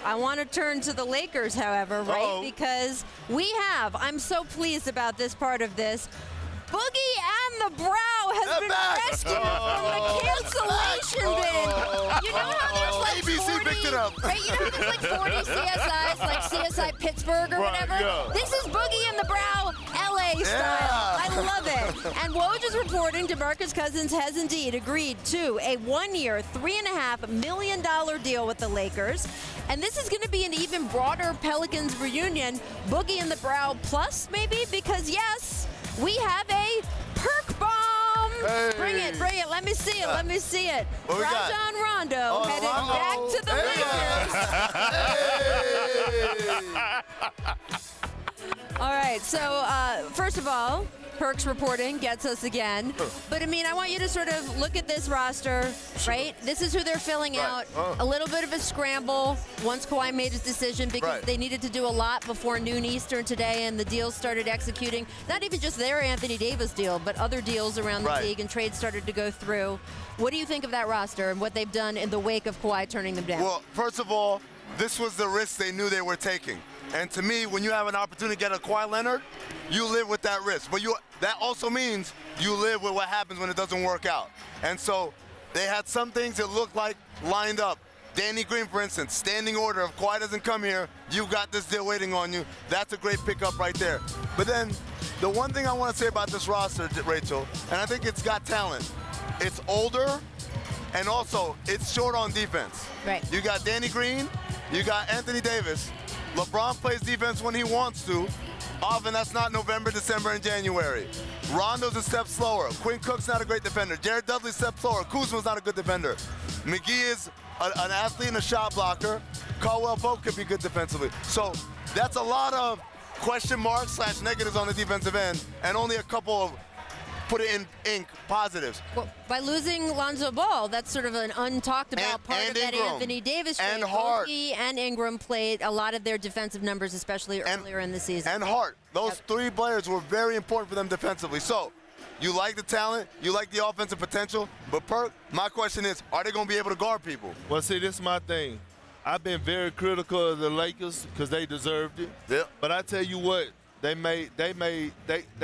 I want to turn to the Lakers, however, right? Because I'm so pleased about this part of this. Boogie and the Brow has been rescued from the cancellation bin. You know how there's like ABC 40, picked it up. Right? You know how there's like 40 CSIs, like CSI Pittsburgh or whatever? Yeah. This is Boogie and the Brow LA style. I love it. And Woj is reporting DeMarcus Cousins has indeed agreed to a 1-year, $3.5 million deal with the Lakers. And this is going to be an even broader Pelicans reunion. Boogie and the Brow plus, maybe, because yes, we have a perk bomb. Hey. Bring it. Let me see it. Rajon Rondo headed back to the Lakers. All right, so first of all, Perks reporting gets us again. But, I mean, I want you to sort of look at this roster, right? This is who they're filling out. A little bit of a scramble once Kawhi made his decision because they needed to do a lot before noon Eastern today, and the deals started executing. Not even just their Anthony Davis deal, but other deals around the league, and trades started to go through. What do you think of that roster and what they've done in the wake of Kawhi turning them down? Well, first of all, this was the risk they knew they were taking. And to me, when you have an opportunity to get a Kawhi Leonard, you live with that risk. But that also means you live with what happens when it doesn't work out. And so they had some things that looked like lined up. Danny Green, for instance, standing order. If Kawhi doesn't come here, you've got this deal waiting on you. That's a great pickup right there. But then the one thing I want to say about this roster, Rachel, and I think it's got talent, it's older, and also it's short on defense. Right. You got Danny Green, you got Anthony Davis. LeBron plays defense when he wants to. Often that's not November, December, and January. Rondo's a step slower. Quinn Cook's not a great defender. Jared Dudley's a step slower. Kuzma's not a good defender. McGee is an athlete and a shot blocker. Caldwell Pope could be good defensively. So that's a lot of question marks / negatives on the defensive end, and only a couple of, put it in ink, positives. Well, by losing Lonzo Ball, that's sort of an untalked about part of that Anthony Davis trade. And Hart. Boogie and Ingram played a lot of their defensive numbers, especially earlier in the season. And Hart. Those three players were very important for them defensively. So you like the talent, you like the offensive potential, but Perk, my question is, are they going to be able to guard people? Well, see, this is my thing. I've been very critical of the Lakers because they deserved it. Yep. But I tell you what, they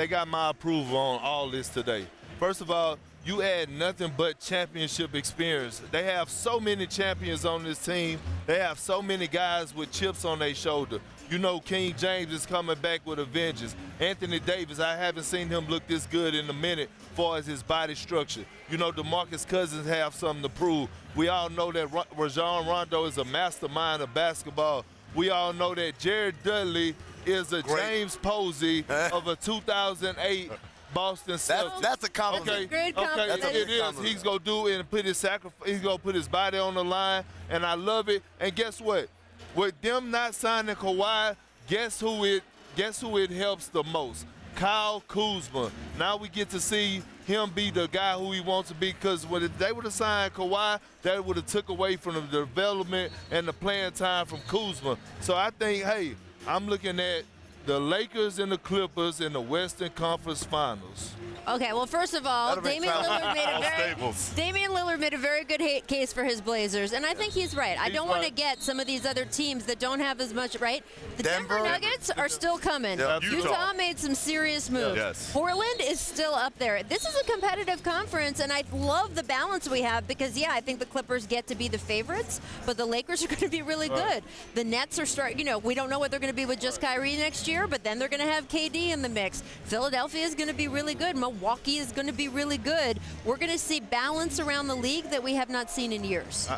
got my approval on all this today. First of all, you add nothing but championship experience. They have so many champions on this team. They have so many guys with chips on their shoulder. You know King James is coming back with a vengeance. Anthony Davis, I haven't seen him look this good in a minute as far as his body structure. You know DeMarcus Cousins have something to prove. We all know that Rajon Rondo is a mastermind of basketball. We all know that Jared Dudley is a James Posey of a 2008 Boston Celtics. That's a compliment. Great compliment. Okay, it is. He's gonna do it and put his sacrifice. He's gonna put his body on the line, and I love it. And guess what? With them not signing Kawhi, guess who it helps the most? Kyle Kuzma. Now we get to see him be the guy who he wants to be, because if they would have signed Kawhi, that would have took away from the development and the playing time from Kuzma. So I think, hey, I'm looking at the Lakers and the Clippers in the Western Conference Finals. Okay, well, first of all, Damian Lillard made a very good case for his Blazers, and I think he's right. I don't want to get some of these other teams that don't have as much, right? The Denver Nuggets are still coming. Yeah. Utah made some serious moves. Yes. Portland is still up there. This is a competitive conference, and I love the balance we have because, yeah, I think the Clippers get to be the favorites, but the Lakers are going to be really good. The Nets are we don't know what they're going to be with just Kyrie next year, but then they're going to have KD in the mix. Philadelphia is going to be really good. Milwaukee is going to be really good. We're going to see balance around the league that we have not seen in years.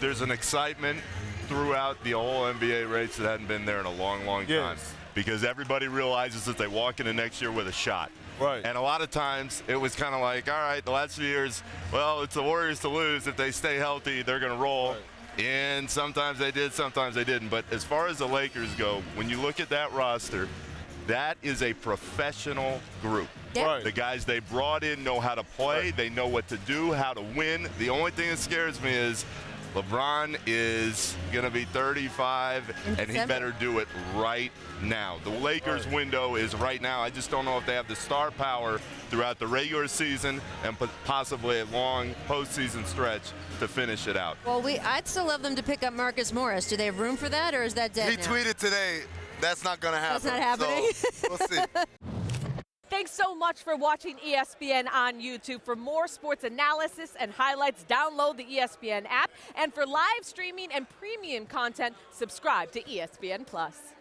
There's an excitement throughout the whole NBA race that hadn't been there in a long, long time. Because everybody realizes that they walk into next year with a shot. Right. And a lot of times it was kind of like, all right, the last few years, well, it's the Warriors to lose. If they stay healthy, they're going to roll. Right. And sometimes they did, sometimes they didn't. But as far as the Lakers go, when you look at that roster, that is a professional group. Yep. Right. The guys they brought in know how to play. They know what to do, how to win. The only thing that scares me is LeBron is going to be 35, and he December. better do it right now. The Lakers' window is right now. I just don't know if they have the star power throughout the regular season and possibly a long postseason stretch to finish it out. Well, I'd still love them to pick up Marcus Morris. Do they have room for that, or is that dead He now? tweeted today, that's not going to happen. That's not happening. So, we'll see. Thanks so much for watching ESPN on YouTube. For more sports analysis and highlights, download the ESPN app. And for live streaming and premium content, subscribe to ESPN Plus.